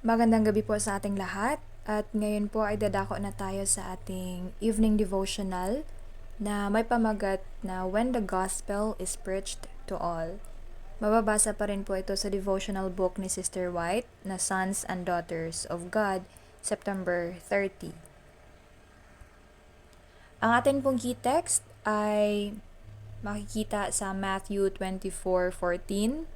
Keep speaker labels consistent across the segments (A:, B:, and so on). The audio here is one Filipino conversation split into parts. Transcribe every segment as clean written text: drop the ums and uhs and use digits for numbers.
A: Magandang gabi po sa ating lahat at ngayon po ay dadako na tayo sa ating evening devotional na may pamagat na When the Gospel is Preached to All. Mababasa pa rin po ito sa devotional book ni Sister White na Sons and Daughters of God, September 30. Ang ating pong key text ay makikita sa Matthew 24:14.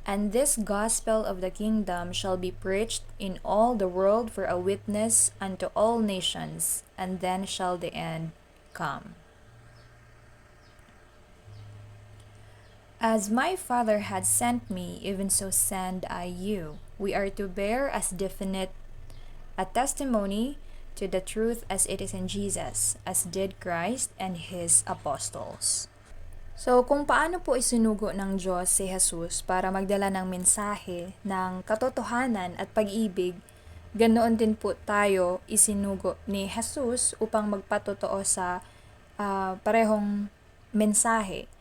A: And this gospel of the kingdom shall be preached in all the world for a witness unto all nations, and then shall the end come. As my Father had sent me, even so send I you. We are to bear as definite a testimony to the truth as it is in Jesus, as did Christ and his apostles. So, kung paano po isinugo ng Diyos si Jesus para magdala ng mensahe ng katotohanan at pag-ibig, ganoon din po tayo isinugo ni Jesus upang magpatotoo sa parehong mensahe.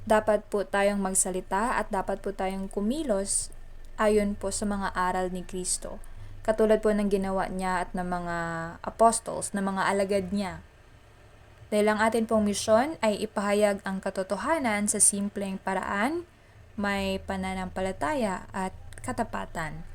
A: Dapat po tayong magsalita at dapat po tayong kumilos ayon po sa mga aral ni Kristo. Katulad po ng ginawa niya at ng mga apostles, ng mga alagad niya. Dahil ang atin pong misyon ay ipahayag ang katotohanan sa simpleng paraan, may pananampalataya at katapatan.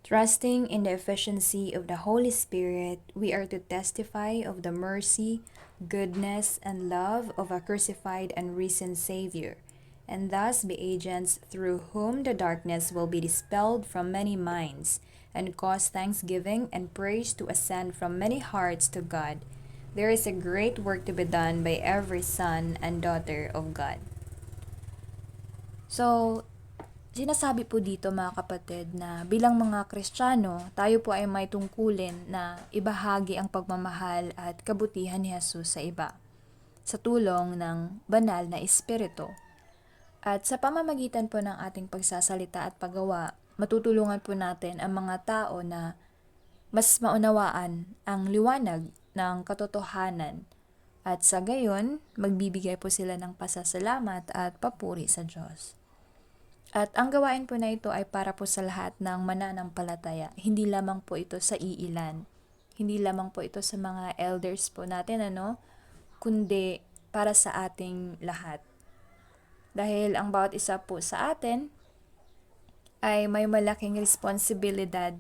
A: Trusting in the efficiency of the Holy Spirit, we are to testify of the mercy, goodness, and love of a crucified and risen Savior, and thus be agents through whom the darkness will be dispelled from many minds, and cause thanksgiving and praise to ascend from many hearts to God. There is a great work to be done by every son and daughter of God. So, sinasabi po dito mga kapatid na bilang mga Kristiyano, tayo po ay may tungkulin na ibahagi ang pagmamahal at kabutihan ni Jesus sa iba sa tulong ng banal na Espiritu. At sa pamamagitan po ng ating pagsasalita at paggawa, matutulungan po natin ang mga tao na mas maunawaan ang liwanag ng katotohanan at sa gayon, magbibigay po sila ng pasasalamat at papuri sa Diyos. At ang gawain po na ito ay para po sa lahat ng mananampalataya. Hindi lamang po ito sa iilan. Hindi lamang po ito sa mga elders po natin, kundi para sa ating lahat. Dahil ang bawat isa po sa atin ay may malaking responsibilidad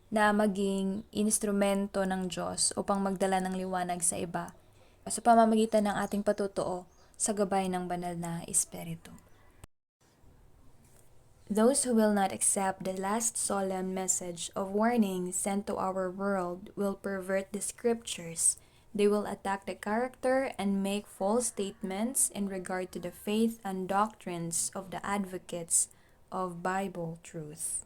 A: na maging instrumento ng Diyos upang magdala ng liwanag sa iba sa pamamagitan ng ating patutuo sa gabay ng banal na Espiritu. Those who will not accept the last solemn message of warning sent to our world will pervert the scriptures. They will attack the character and make false statements in regard to the faith and doctrines of the advocates of Bible truth.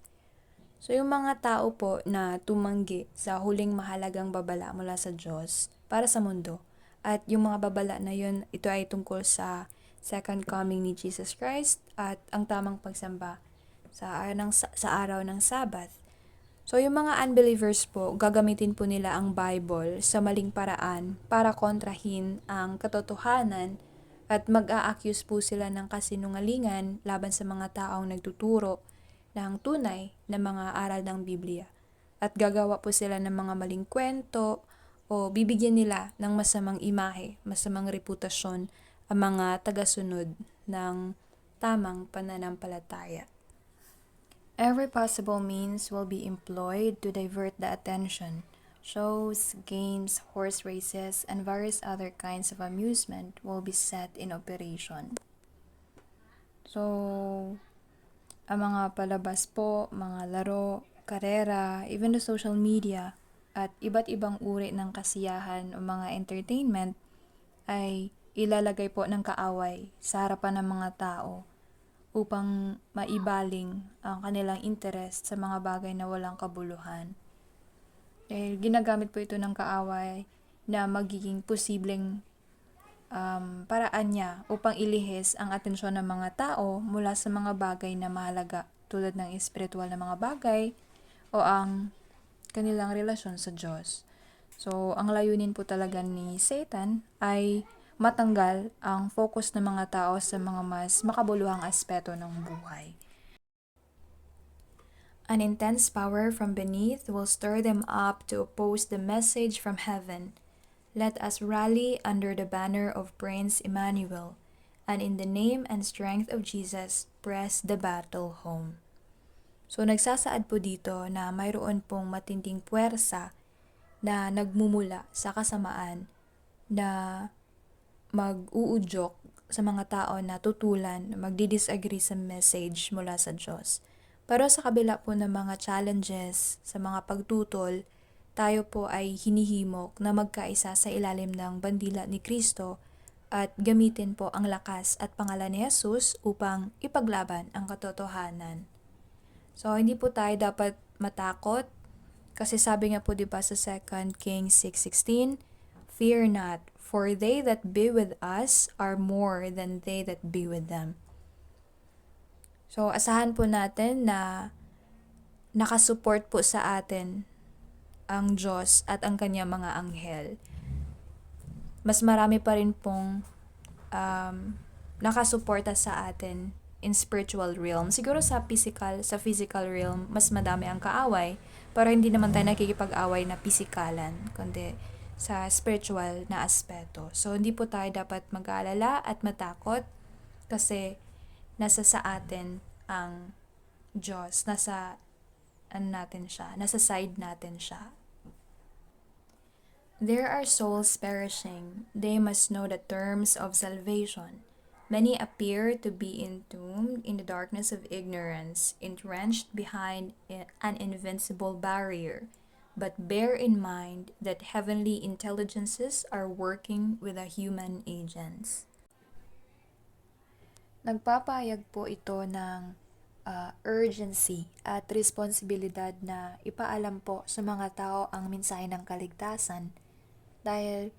A: So yung mga tao po na tumanggi sa huling mahalagang babala mula sa Diyos para sa mundo, at yung mga babala na yun, ito ay tungkol sa second coming ni Jesus Christ at ang tamang pagsamba sa araw ng Sabbath. So yung mga unbelievers po, gagamitin po nila ang Bible sa maling paraan para kontrahin ang katotohanan at mag-a-accuse po sila ng kasinungalingan laban sa mga taong nagtuturo ng tunay na mga aral ng Biblia. At gagawa po sila ng mga maling kwento o bibigyan nila ng masamang imahe, masamang reputasyon ang mga tagasunod ng tamang pananampalataya. Every possible means will be employed to divert the attention. Shows, games, horse races, and various other kinds of amusement will be set in operation. So, ang mga palabas po, mga laro, karera, even the social media, at iba't ibang uri ng kasiyahan o mga entertainment ay ilalagay po ng kaaway sa harapan ng mga tao upang maibaling ang kanilang interest sa mga bagay na walang kabuluhan. Dahil ginagamit po ito ng kaaway na magiging posibleng paraan niya upang ilihis ang atensyon ng mga tao mula sa mga bagay na mahalaga tulad ng espiritual na mga bagay o ang kanilang relasyon sa Diyos. So, ang layunin po talaga ni Satan ay matanggal ang focus ng mga tao sa mga mas makabuluhang aspeto ng buhay. An intense power from beneath will stir them up to oppose the message from heaven. Let us rally under the banner of Prince Emmanuel, and in the name and strength of Jesus, press the battle home. So nagsasaad po dito na mayroon pong matinding puwersa na nagmumula sa kasamaan na mag-uudyok sa mga tao na tutulan, magdi-disagree sa message mula sa Diyos. Pero sa kabila po ng mga challenges, sa mga pagtutol, tayo po ay hinihimok na magkaisa sa ilalim ng bandila ni Kristo at gamitin po ang lakas at pangalan ni Jesus upang ipaglaban ang katotohanan. So, hindi po tayo dapat matakot kasi sabi nga po diba sa 2 Kings 6:16, "Fear not, for they that be with us are more than they that be with them." So, asahan po natin na nakasupport po sa atin ang Diyos at ang kanyang mga anghel. Mas marami pa rin pong nakasuporta sa atin in spiritual realm. Siguro sa physical realm, mas madami ang kaaway, pero hindi naman tayo nakikipag-away na pisikalan, kundi sa spiritual na aspeto. So, hindi po tayo dapat mag-aalala at matakot kasi nasa sa atin ang Diyos, nasa side natin siya. There are souls perishing. They must know the terms of salvation. Many appear to be entombed in the darkness of ignorance, entrenched behind an invincible barrier. But bear in mind that heavenly intelligences are working with the human agents. Nagpapahayag po ito ng urgency at responsibilidad na ipaalam po sa mga tao ang mensahe ng kaligtasan dahil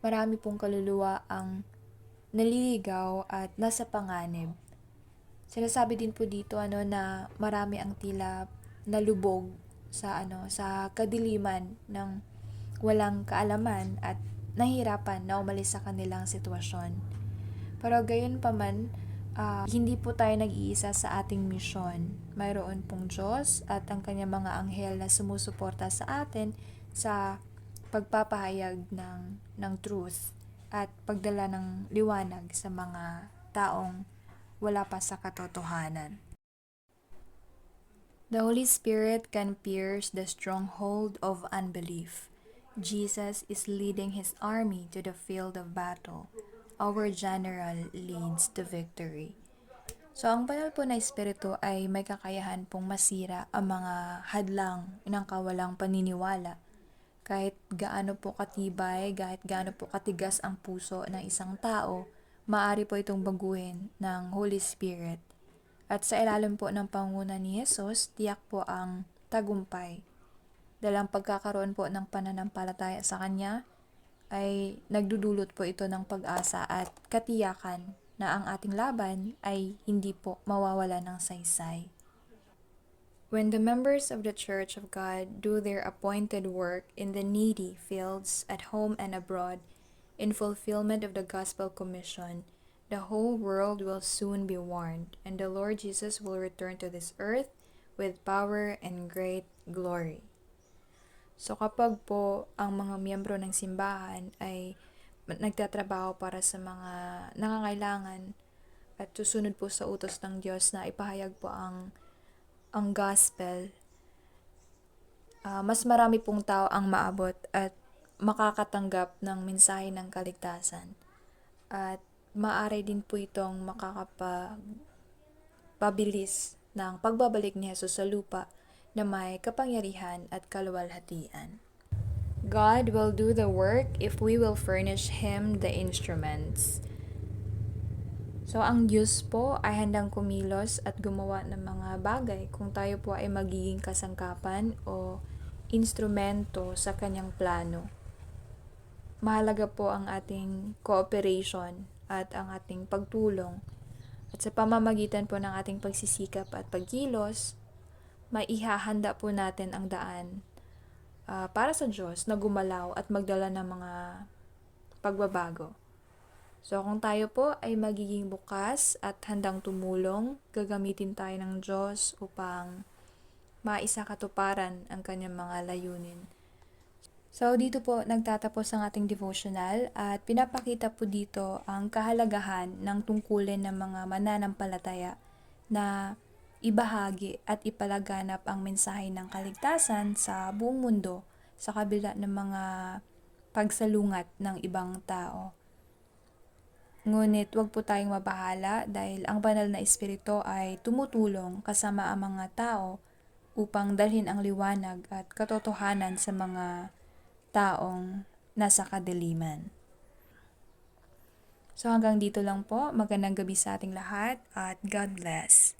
A: marami pong kaluluwa ang naliligaw at nasa panganib. Sinasabi din po dito na marami ang tila nalubog sa kadiliman ng walang kaalaman at nahihirapan na umalis sa kanilang sitwasyon. Pero gayon pa man, hindi po tayo nag-iisa sa ating misyon. Mayroon pong Diyos at ang kanyang mga anghel na sumusuporta sa atin sa pagpapahayag ng truth at pagdala ng liwanag sa mga taong wala pa sa katotohanan. The Holy Spirit can pierce the stronghold of unbelief. Jesus is leading His army to the field of battle. Our general leads to victory. So, ang banal po na espiritu ay may kakayahan pong masira ang mga hadlang ng kawalang paniniwala. Kahit gaano po katibay, kahit gaano po katigas ang puso ng isang tao, maaari po itong baguhin ng Holy Spirit. At sa ilalim po ng pangunguna ni Jesus, tiyak po ang tagumpay. Dahil ang pagkakaroon po ng pananampalataya sa Kanya ay nagdudulot po ito ng pag-asa at katiyakan na ang ating laban ay hindi po mawawala ng saysay. When the members of the Church of God do their appointed work in the needy fields at home and abroad, in fulfillment of the Gospel Commission, the whole world will soon be warned, and the Lord Jesus will return to this earth with power and great glory. So kapag po ang mga miyembro ng simbahan ay nagtatrabaho para sa mga nangangailangan at susunod po sa utos ng Diyos na ipahayag po ang gospel, mas marami pong tao ang maabot at makakatanggap ng mensahe ng kaligtasan. At maaari din po itong makakapabilis ng pagbabalik ni Jesus sa lupa na may kapangyarihan at kaluwalhatian. God will do the work if we will furnish Him the instruments. So, ang Diyos po ay handang kumilos at gumawa ng mga bagay kung tayo po ay magiging kasangkapan o instrumento sa Kanyang plano. Mahalaga po ang ating cooperation at ang ating pagtulong. At sa pamamagitan po ng ating pagsisikap at pagkilos, maihahanda po natin ang daan para sa Diyos na gumalaw at magdala ng mga pagbabago. So kung tayo po ay magiging bukas at handang tumulong, gagamitin tayo ng Diyos upang maisakatuparan ang kanyang mga layunin. So dito po nagtatapos ang ating devotional at pinapakita po dito ang kahalagahan ng tungkulin ng mga mananampalataya na ibahagi at ipalaganap ang mensahe ng kaligtasan sa buong mundo sa kabila ng mga pagsalungat ng ibang tao. Ngunit huwag po tayong mabahala dahil ang banal na espiritu ay tumutulong kasama ang mga tao upang dalhin ang liwanag at katotohanan sa mga taong nasa kadiliman. So hanggang dito lang po. Magandang gabi sa ating lahat at God bless.